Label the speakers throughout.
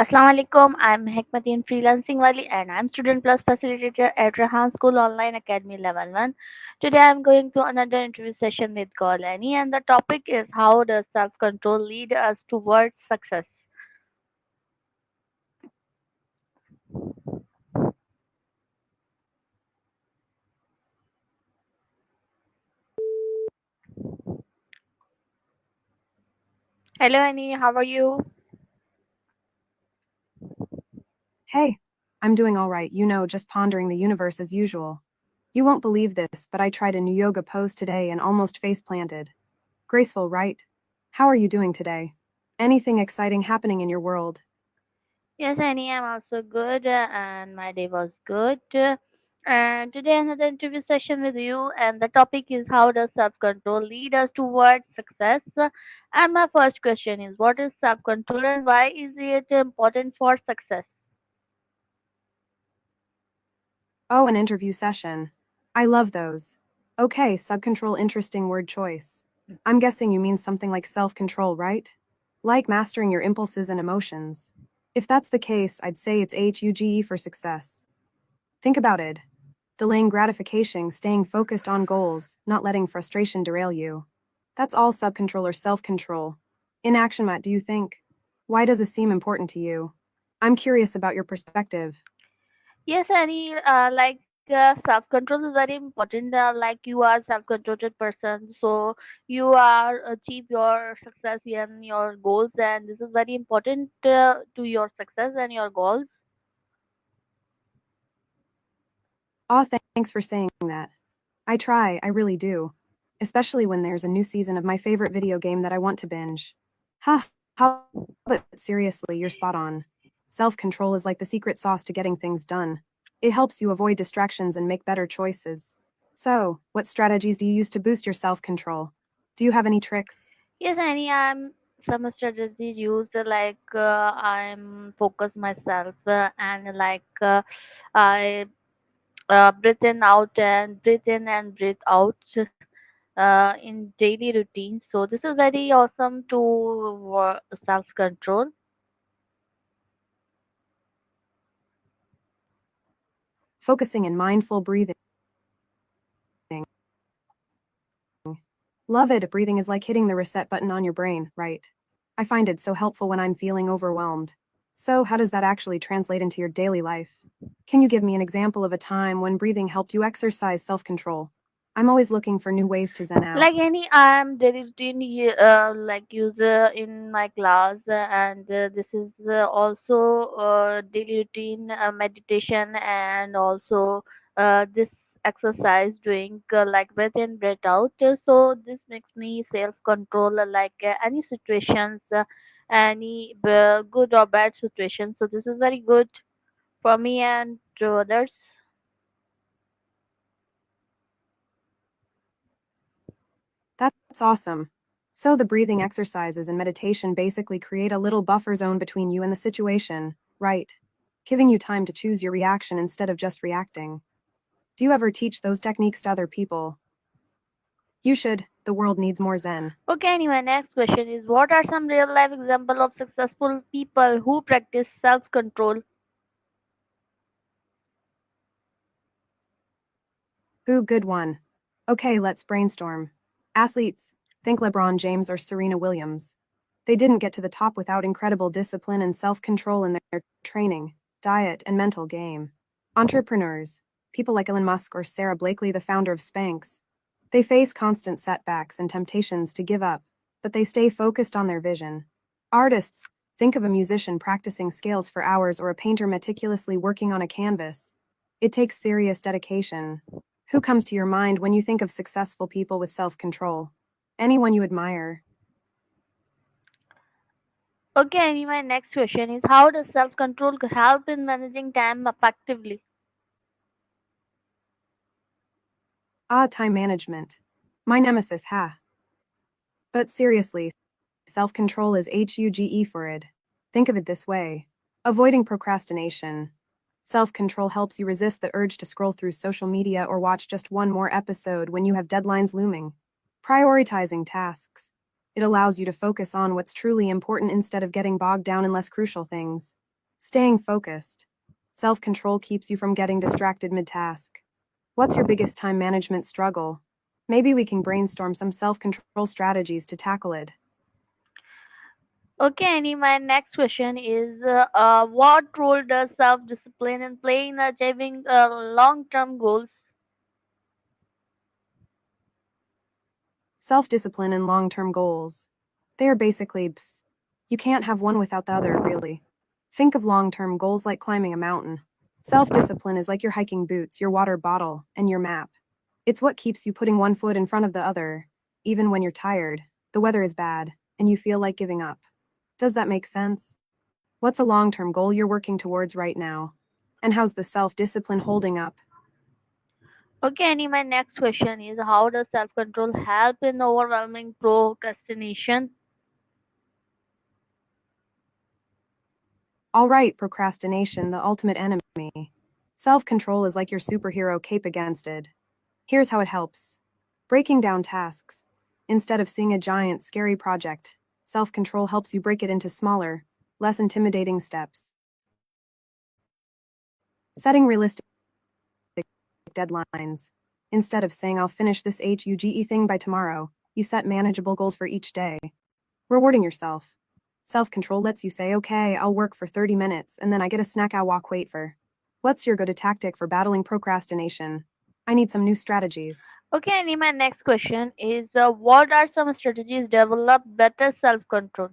Speaker 1: Assalamu alaikum. I'm Hekmatin Freelancing Wali and I'm Student Plus Facilitator at Rahan School Online Academy Level 1. Today I'm going to another interview session with Golani and the topic is how does self-control lead us towards success? Hello Annie, how are you?
Speaker 2: Hey, I'm doing all right, just pondering the universe as usual. You won't believe this, but I tried a new yoga pose today and almost face planted. Graceful, right? How are you doing today? Anything exciting happening in your world?
Speaker 1: Yes, Annie, I'm also good and my day was good. And today another interview session with you and the topic is how does self-control lead us towards success? And my first question is what is self-control and why is it important for success?
Speaker 2: Oh, an interview session. I love those. Okay, subcontrol, interesting word choice. I'm guessing you mean something like self control, right? Like mastering your impulses and emotions. If that's the case, I'd say it's HUGE for success. Think about it. Delaying gratification, staying focused on goals, not letting frustration derail you. That's all subcontrol or self control. In action, Matt, do you think? Why does it seem important to you? I'm curious about your perspective.
Speaker 1: Yes, Annie, self-control is very important. Like you are self-controlled person, so you are achieve your success and your goals, and this is very important to your success and your goals.
Speaker 2: Aw, thanks for saying that. I try, I really do. Especially when there's a new season of my favorite video game that I want to binge. Ha, how, but seriously, you're spot on. Self control is like the secret sauce to getting things done. It helps you avoid distractions and make better choices. So, what strategies do you use to boost your self control? Do you have any tricks?
Speaker 1: Yes, Annie, I'm some strategies used I'm focus myself and I breathe in out and breathe in and breathe out in daily routine. So this is very awesome to self control.
Speaker 2: Focusing and mindful breathing. Love it. Breathing is like hitting the reset button on your brain, right? I find it so helpful when I'm feeling overwhelmed. So, how does that actually translate into your daily life? Can you give me an example of a time when breathing helped you exercise self control? I'm always looking for new ways to zen out.
Speaker 1: Like any, I'm daily routine like user in my class, and this is also daily routine meditation, and also this exercise doing like breath in, breath out. So this makes me self control any situations, any good or bad situations. So this is very good for me and to others.
Speaker 2: That's awesome. So, the breathing exercises and meditation basically create a little buffer zone between you and the situation, right? Giving you time to choose your reaction instead of just reacting. Do you ever teach those techniques to other people? You should. The world needs more zen.
Speaker 1: Okay, anyway, next question is what are some real life examples of successful people who practice self control?
Speaker 2: Ooh, good one. Okay, let's brainstorm. Athletes. Think LeBron James or Serena Williams. They didn't get to the top without incredible discipline and self control in their training, diet, and mental game. Entrepreneurs. People like Elon Musk or Sarah Blakely, the founder of Spanx. They face constant setbacks and temptations to give up, but they stay focused on their vision. Artists. Think of a musician practicing scales for hours or a painter meticulously working on a canvas. It takes serious dedication. Who comes to your mind when you think of successful people with self control? Anyone you admire?
Speaker 1: Okay, anyway, next question is how does self control help in managing time effectively?
Speaker 2: Ah, time management. My nemesis, ha. But seriously, self control is HUGE for it. Think of it this way: avoiding procrastination. Self control helps you resist the urge to scroll through social media or watch just one more episode when you have deadlines looming. Prioritizing tasks. It allows you to focus on what's truly important instead of getting bogged down in less crucial things. Staying focused. Self-control keeps you from getting distracted mid-task. What's your biggest time management struggle? Maybe we can brainstorm some self-control strategies to tackle it.
Speaker 1: Okay, Annie, my next question is what role does self discipline play in achieving long term goals?
Speaker 2: Self-discipline and long-term goals. They are basically you can't have one without the other, really. Think of long-term goals like climbing a mountain. Self-discipline is like your hiking boots, your water bottle, and your map. It's what keeps you putting one foot in front of the other, even when you're tired, the weather is bad, and you feel like giving up. Does that make sense? What's a long-term goal you're working towards right now? And how's the self-discipline holding up?
Speaker 1: Okay, Annie, my next question is how does self control help in overwhelming procrastination?
Speaker 2: All right, procrastination, the ultimate enemy. Self-control is like your superhero cape against it. Here's how it helps. Breaking down tasks. Instead of seeing a giant, scary project, self-control helps you break it into smaller, less intimidating steps. Setting realistic deadlines. Instead of saying I'll finish this HUGE thing by tomorrow, you set manageable goals for each day. Rewarding yourself. Self-control lets you say, okay, I'll work for 30 minutes and then I get a snack I'll walk wait for. What's your go-to tactic for battling procrastination? I need some new strategies.
Speaker 1: Okay, Annie, my next question is what are some strategies develop better self control?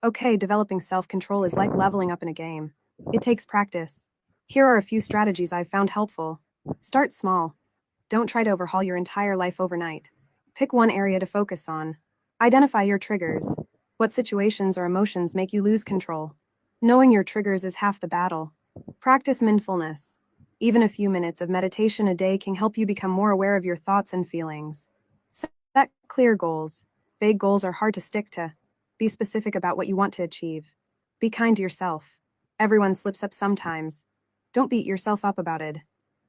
Speaker 2: Okay, developing self-control is like leveling up in a game. It takes practice. Here are a few strategies I've found helpful. Start small. Don't try to overhaul your entire life overnight. Pick one area to focus on. Identify your triggers. What situations or emotions make you lose control? Knowing your triggers is half the battle. Practice mindfulness. Even a few minutes of meditation a day can help you become more aware of your thoughts and feelings. Set clear goals. Vague goals are hard to stick to. Be specific about what you want to achieve. Be kind to yourself. Everyone slips up sometimes. Don't beat yourself up about it.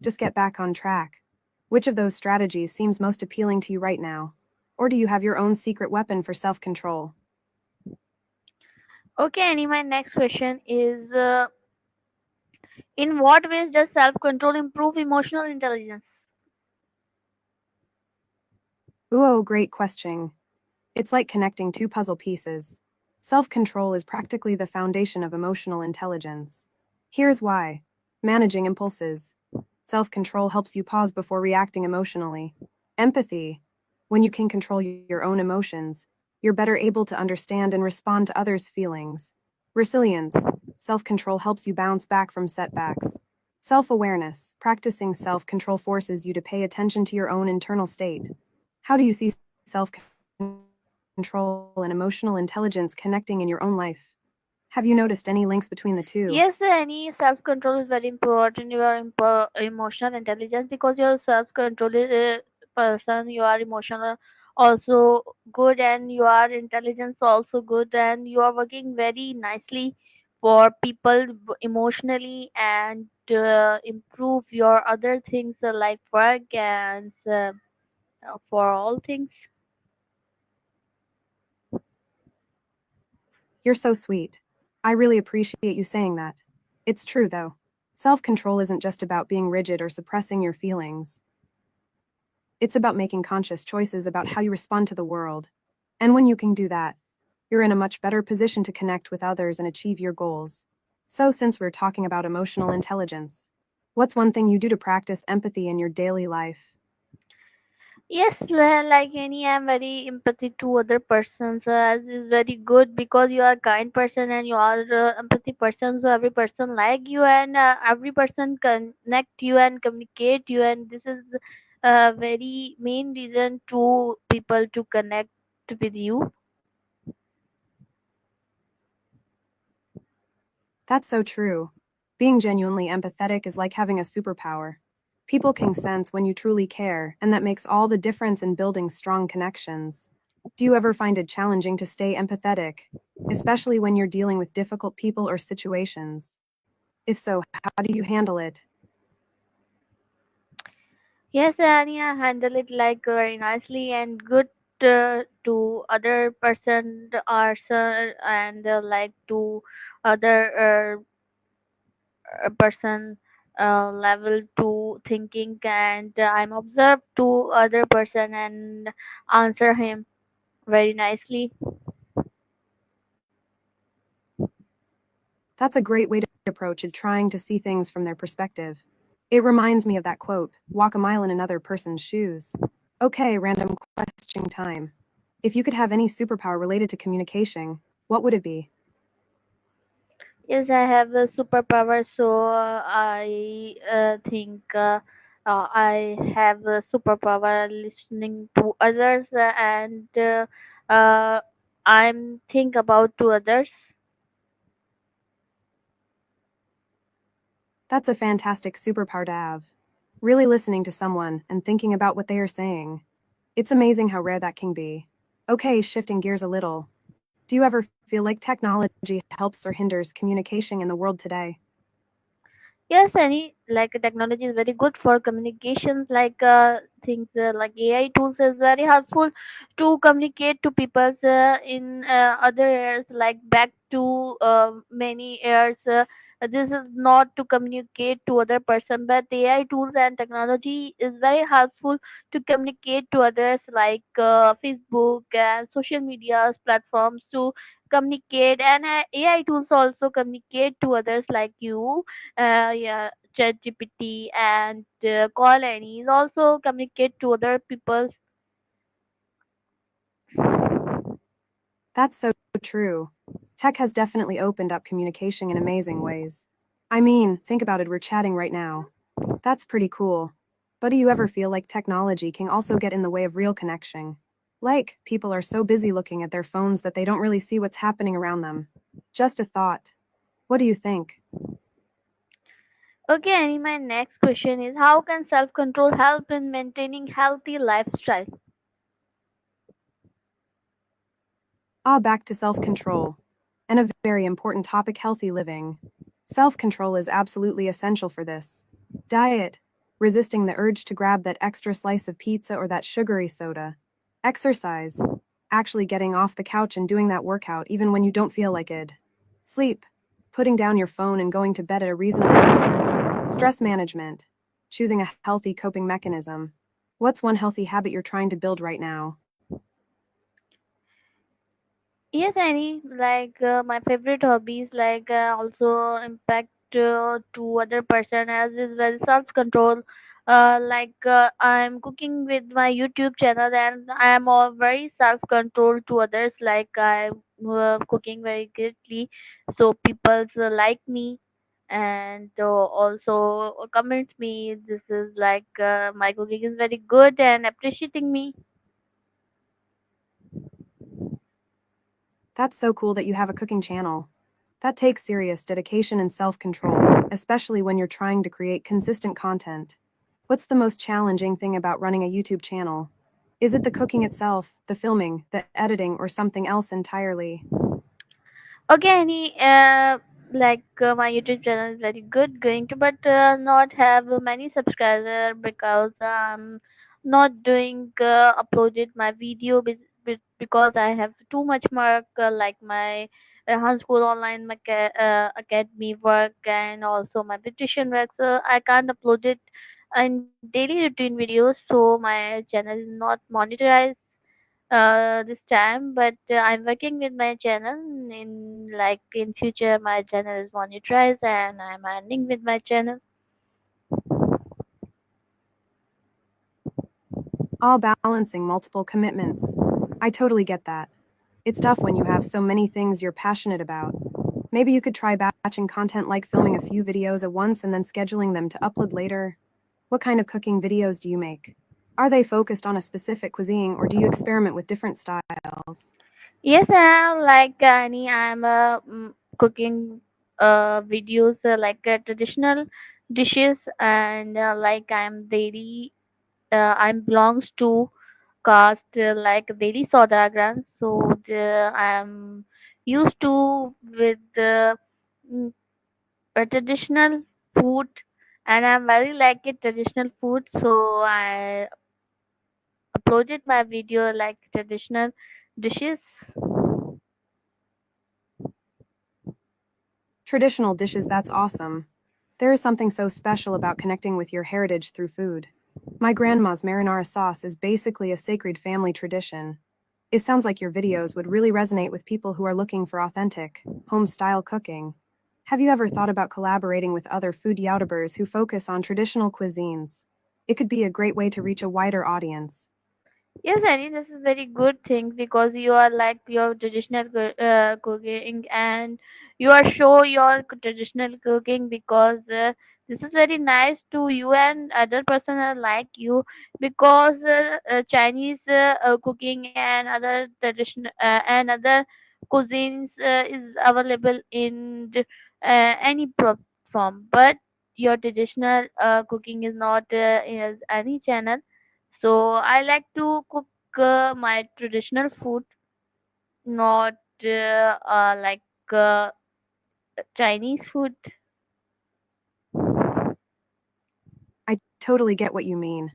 Speaker 2: Just get back on track. Which of those strategies seems most appealing to you right now? Or do you have your own secret weapon for self control?
Speaker 1: Okay, Annie, my next question is in what ways does self control improve emotional intelligence?
Speaker 2: Ooh, great question. It's like connecting two puzzle pieces. Self control is practically the foundation of emotional intelligence. Here's why: managing impulses. Self control helps you pause before reacting emotionally. Empathy. When you can control your own emotions, you're better able to understand and respond to others' feelings. Resilience. Self control helps you bounce back from setbacks. Self awareness. Practicing self control forces you to pay attention to your own internal state. How do you see self control and emotional intelligence connecting in your own life? Have you noticed any links between the two?
Speaker 1: Yes, any self control is very important. Your emotional intelligence because your self control is person. You are emotional also good, and your intelligence also good, and you are working very nicely for people emotionally and improve your other things like work and for all things.
Speaker 2: You're so sweet. I really appreciate you saying that. It's true, though. Self control isn't just about being rigid or suppressing your feelings, it's about making conscious choices about how you respond to the world. And when you can do that, you're in a much better position to connect with others and achieve your goals. So, since we're talking about emotional intelligence, what's one thing you do to practice empathy in your daily life?
Speaker 1: Yes, like any, I'm very empathy to other persons. As is very good because you are a kind person and you are empathy person. So every person like you and every person connect you and communicate you. And this is a very main reason to people to connect with you.
Speaker 2: That's so true. Being genuinely empathetic is like having a superpower. People can sense when you truly care, and that makes all the difference in building strong connections. Do you ever find it challenging to stay empathetic, especially when you're dealing with difficult people or situations? If so, how do you handle it?
Speaker 1: Yes, and yeah, handle it like very nicely and good. to other person answer and like to other person level to thinking, and I'm observed to other person and answer him very nicely.
Speaker 2: That's a great way to approach it, trying to see things from their perspective. It reminds me of that quote, walk a mile in another person's shoes. Okay, random question time. If you could have any superpower related to communication, what would it be?
Speaker 1: Yes, I have a superpower, so I think I have a superpower listening to others, and uh, I'm think about to others.
Speaker 2: That's a fantastic superpower to have. Really listening to someone and thinking about what they are saying. It's amazing how rare that can be. Okay, shifting gears a little. Do you ever feel like technology helps or hinders communication in the world today?
Speaker 1: Yes, any like technology is very good for communications. Like things like AI tools is very helpful to communicate to people in other areas. Like back to many areas. This is not to communicate to other person, but AI tools and technology is very helpful to communicate to others, like Facebook and social media platforms to communicate, and AI tools also communicate to others like you. Yeah, ChatGPT and Call Annie also communicate to other people.
Speaker 2: That's so true. Tech has definitely opened up communication in amazing ways. I mean, think about it, we're chatting right now. That's pretty cool. But do you ever feel like technology can also get in the way of real connection? Like, people are so busy looking at their phones that they don't really see what's happening around them. Just a thought. What do you think?
Speaker 1: Okay, Annie, my next question is, how can self-control help in maintaining healthy lifestyle?
Speaker 2: Ah, back to self control. And a very important topic, healthy living. Self control is absolutely essential for this. Diet, resisting the urge to grab that extra slice of pizza or that sugary soda. Exercise, actually getting off the couch and doing that workout even when you don't feel like it. Sleep, putting down your phone and going to bed at a reasonable hour. Stress management, choosing a healthy coping mechanism. What's one healthy habit you're trying to build right now?
Speaker 1: Yes, Annie, like my favorite hobbies like also impact to other person as is well self-control. Like I'm cooking with my YouTube channel and I am all very self-control to others. Like I'm cooking very greatly, so people like me and also comments me. This is like my cooking is very good and appreciating me.
Speaker 2: That's so cool that you have a cooking channel. That takes serious dedication and self control, especially when you're trying to create consistent content. What's the most challenging thing about running a YouTube channel? Is it the cooking itself, the filming, the editing, or something else entirely?
Speaker 1: Okay, any like my YouTube channel is very good going to, but not have many subscribers because I'm not doing uploaded my video because I have too much work like my school online academy work and also my beautician work, so I can't upload it in daily routine videos, so my channel is not monetized this time, but I'm working with my channel in like in future my channel is monetized and I'm earning with my channel.
Speaker 2: All balancing multiple commitments. I totally get that. It's tough when you have so many things you're passionate about. Maybe you could try batching content like filming a few videos at once and then scheduling them to upload later. What kind of cooking videos do you make? Are they focused on a specific cuisine or do you experiment with different styles?
Speaker 1: Yes, I'm like Annie. I'm cooking videos like traditional dishes and like I'm daily. I'm belongs to caste like daily Saudagram. So I'm used to with mm, traditional food, and I'm very like it traditional food. So I uploaded my video like traditional dishes.
Speaker 2: Traditional dishes, that's awesome. There is something so special about connecting with your heritage through food. My grandma's marinara sauce is basically a sacred family tradition. It sounds like your videos would really resonate with people who are looking for authentic, home-style cooking. Have you ever thought about collaborating with other food YouTubers who focus on traditional cuisines? It could be a great way to reach a wider audience.
Speaker 1: Yes, Annie, this is very good thing because you are like your traditional cooking and you are show your traditional cooking because this is very nice to you and other person are like you because Chinese cooking and other traditional and other cuisines is available in any platform, but your traditional cooking is not in any channel. So I like to cook my traditional food, not like uh, Chinese food.
Speaker 2: I totally get what you mean.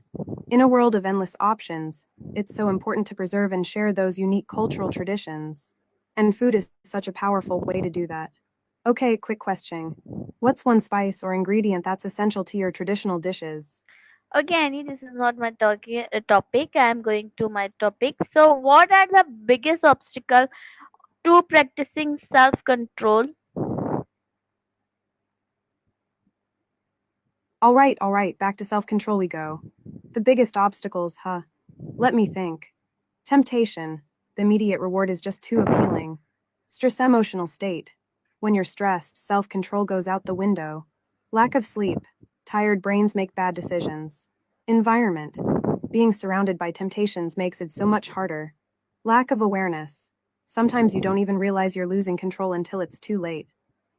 Speaker 2: In a world of endless options, it's so important to preserve and share those unique cultural traditions. And food is such a powerful way to do that. Okay, quick question. What's one spice or ingredient that's essential to your traditional dishes?
Speaker 1: Okay, Annie, this is not my topic. I am going to my topic. So, what are the biggest obstacle to practicing self-control?
Speaker 2: All right, back to self control we go. The biggest obstacles, huh? Let me think. Temptation. The immediate reward is just too appealing. Stress, emotional state. When you're stressed, self control goes out the window. Lack of sleep. Tired brains make bad decisions. Environment. Being surrounded by temptations makes it so much harder. Lack of awareness. Sometimes you don't even realize you're losing control until it's too late.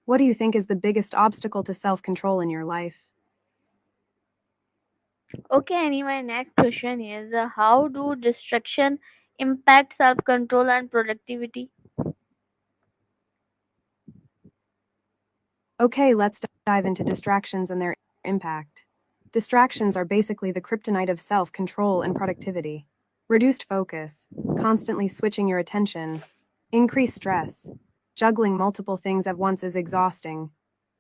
Speaker 2: What do you think is the biggest obstacle to self control in your life?
Speaker 1: Okay, Annie, my next question is how do distraction impact self-control and productivity?
Speaker 2: Okay, let's dive into distractions and their impact. Distractions are basically the kryptonite of self control and productivity. Reduced focus, constantly switching your attention, increased stress, juggling multiple things at once is exhausting.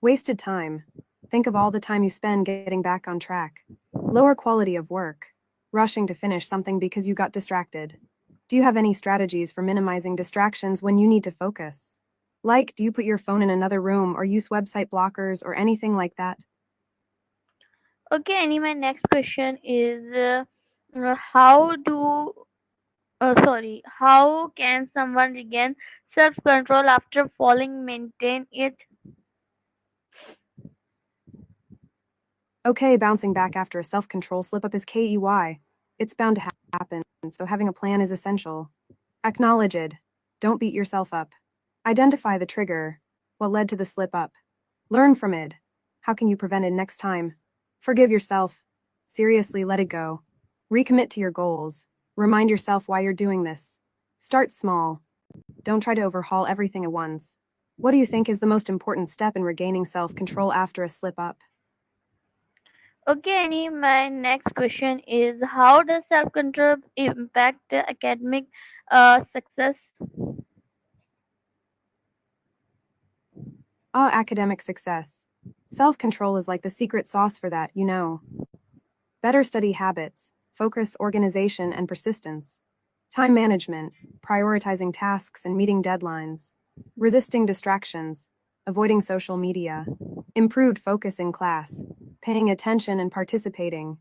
Speaker 2: Wasted time. Think of all the time you spend getting back on track. Lower quality of work, rushing to finish something because you got distracted. Do you have any strategies for minimizing distractions when you need to focus? Like, do you put your phone in another room or use website blockers or anything like that?
Speaker 1: Okay, Annie, my next question is how do how can someone regain self-control after falling maintain it?
Speaker 2: Okay, bouncing back after a self control slip up is KEY. It's bound to happen, so having a plan is essential. Acknowledge it. Don't beat yourself up. Identify the trigger. What led to the slip up? Learn from it. How can you prevent it next time? Forgive yourself. Seriously, let it go. Recommit to your goals. Remind yourself why you're doing this. Start small. Don't try to overhaul everything at once. What do you think is the most important step in regaining self control after a slip up?
Speaker 1: Okay, Annie, my next question is how does self-control impact academic success?
Speaker 2: Academic success. Self control is like the secret sauce for that, you know. Better study habits, focus, organization, and persistence. Time management, prioritizing tasks and meeting deadlines. Resisting distractions, avoiding social media. Improved focus in class, paying attention and participating.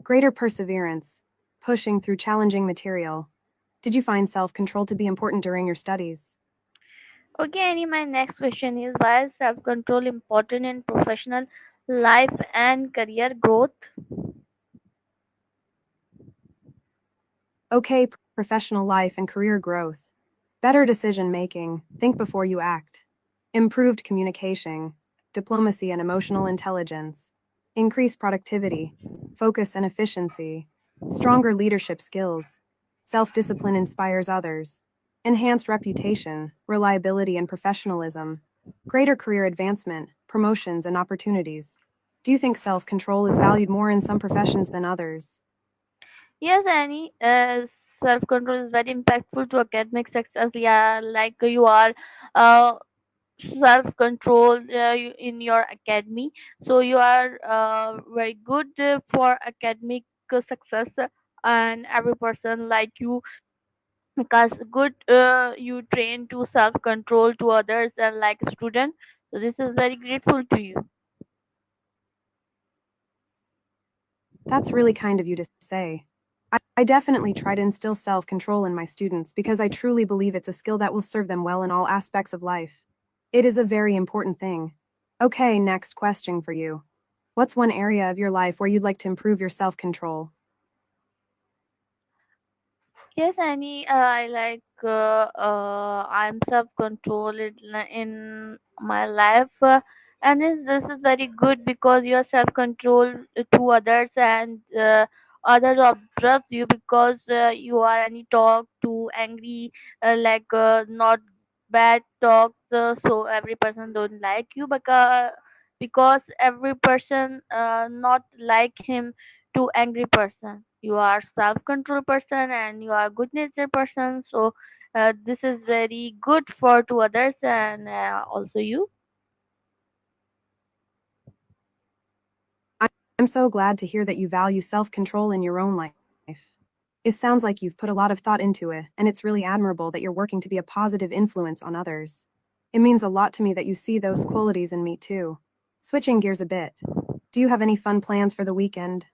Speaker 2: Greater perseverance, pushing through challenging material. Did you find self control to be important during your studies?
Speaker 1: Okay, Annie, my next question is why is self-control important in professional life and career growth?
Speaker 2: Okay, professional life and career growth. Better decision making, think before you act. Improved communication, diplomacy and emotional intelligence. Increased productivity, focus and efficiency. Stronger leadership skills. Self discipline inspires others. Enhanced reputation, reliability, and professionalism. Greater career advancement, promotions, and opportunities. Do you think self control is valued more in some professions than others?
Speaker 1: Yes, Annie, self control is very impactful to academic success. Yeah, like you are uh, self control in your academy, so you are very good for academic success, and every person like you because good you train to self control to others and like a student, so this is very grateful to you.
Speaker 2: That's really kind of you to say. I definitely try to instill self control in my students because I truly believe it's a skill that will serve them well in all aspects of life. It is a very important thing. Okay, next question for you. What's one area of your life where you'd like to improve your self control?
Speaker 1: Yes, Annie, I like I'm self-controlled in my life, and this is very good because you are self-controlled to others, and others observes you because you are any talk too angry, not bad talks, so every person don't like you because every person not like him to angry person. You are self control person and you are good nature person, so this is very good for to others and also you.
Speaker 2: I'm so glad to hear that you value self control in your own life. It sounds like you've put a lot of thought into it, and it's really admirable that you're working to be a positive influence on others. It means a lot to me that you see those qualities in me too. Switching gears a bit. Do you have any fun plans for the weekend?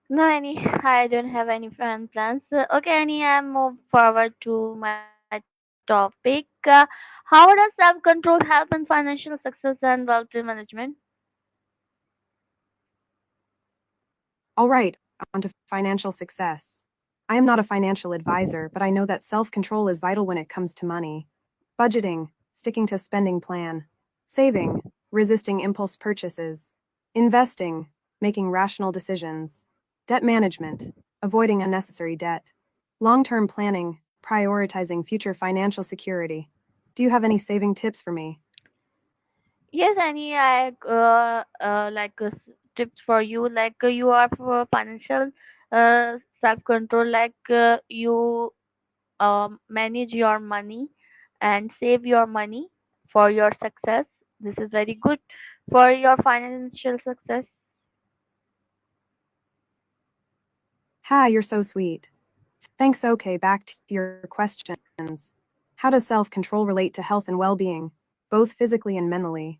Speaker 1: No, any, I don't have any fun plans. Okay, Annie, I move forward to my topic. How does self control help in financial success and wealth management?
Speaker 2: All right, on to financial success. I am not a financial advisor, but I know that self control is vital when it comes to money. Budgeting, sticking to spending plan. Saving, resisting impulse purchases. Investing, making rational decisions. Debt management, avoiding unnecessary debt. Long term planning, prioritizing future financial security. Do you have any saving tips for me?
Speaker 1: Yes, Annie, I tips for you. You are for financial self control. You manage your money and save your money for your success. This is very good for your financial success.
Speaker 2: Ha, you're so sweet. Thanks. Okay, back to your questions. How does self control relate to health and well being, both physically and mentally?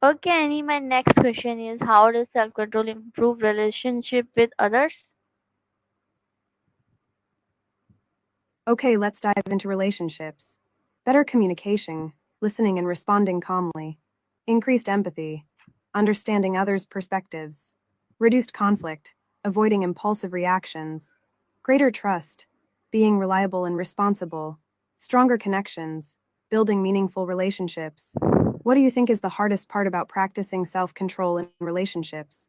Speaker 1: Okay, Annie, my next question is how does self control improve relationship with others?
Speaker 2: Okay, let's dive into relationships. Better communication, listening and responding calmly, increased empathy, understanding others' perspectives, reduced conflict, avoiding impulsive reactions, greater trust, being reliable and responsible, stronger connections, building meaningful relationships. What do you think is the hardest part about practicing self control in relationships?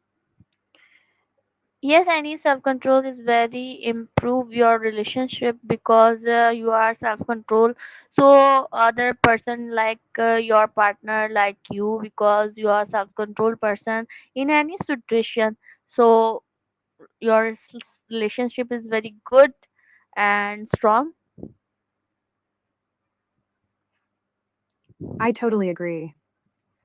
Speaker 1: Yes, any self control is very improve your relationship because you are self control. So other person like your partner like you because you are self control person in any situation. So your relationship is very good and strong.
Speaker 2: I totally agree.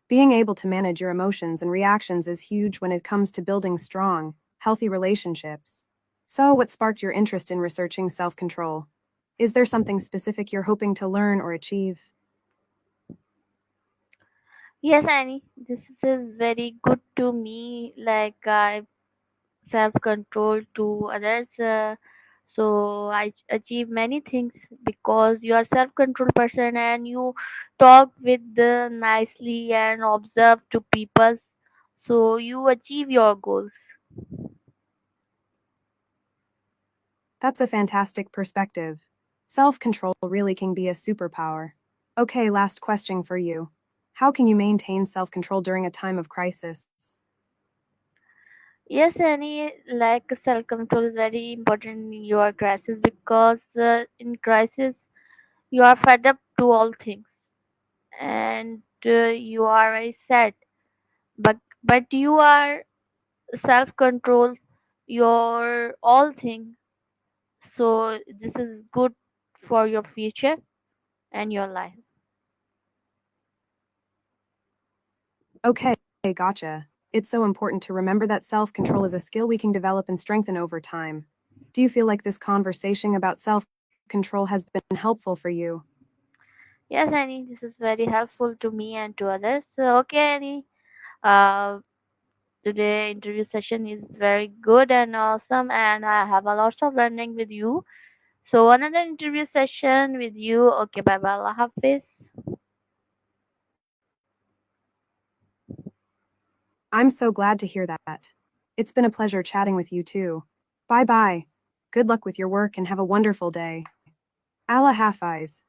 Speaker 2: Being able to manage your emotions and reactions is huge when it comes to building strong, healthy relationships. So, what sparked your interest in researching self control? Is there something specific you're hoping to learn or achieve?
Speaker 1: Yes, Annie, this is very good to me. Like I self control to others, so I achieve many things because you are self control person and you talk with nicely and observe to people, so you achieve your goals.
Speaker 2: That's a fantastic perspective. Self control really can be a superpower. Okay, last question for you. How can you maintain self control during a time of crisis?
Speaker 1: Yes, any like self control is very important in your crisis because in crisis you are fed up to all things and you are very sad, but you are self control, your all thing. So this is good for your future and your life.
Speaker 2: Okay, gotcha. It's so important to remember that self control is a skill we can develop and strengthen over time. Do you feel like this conversation about self control has been helpful for you?
Speaker 1: Yes, Annie, this is very helpful to me and to others. So, okay, Annie. Uh, Today interview session is very good and awesome, and I have a lots of learning with you. So another interview session with you. Okay, bye bye. Allah Hafiz.
Speaker 2: I'm so glad to hear that. It's been a pleasure chatting with you too. Bye bye. Good luck with your work and have a wonderful day. Allah Hafiz.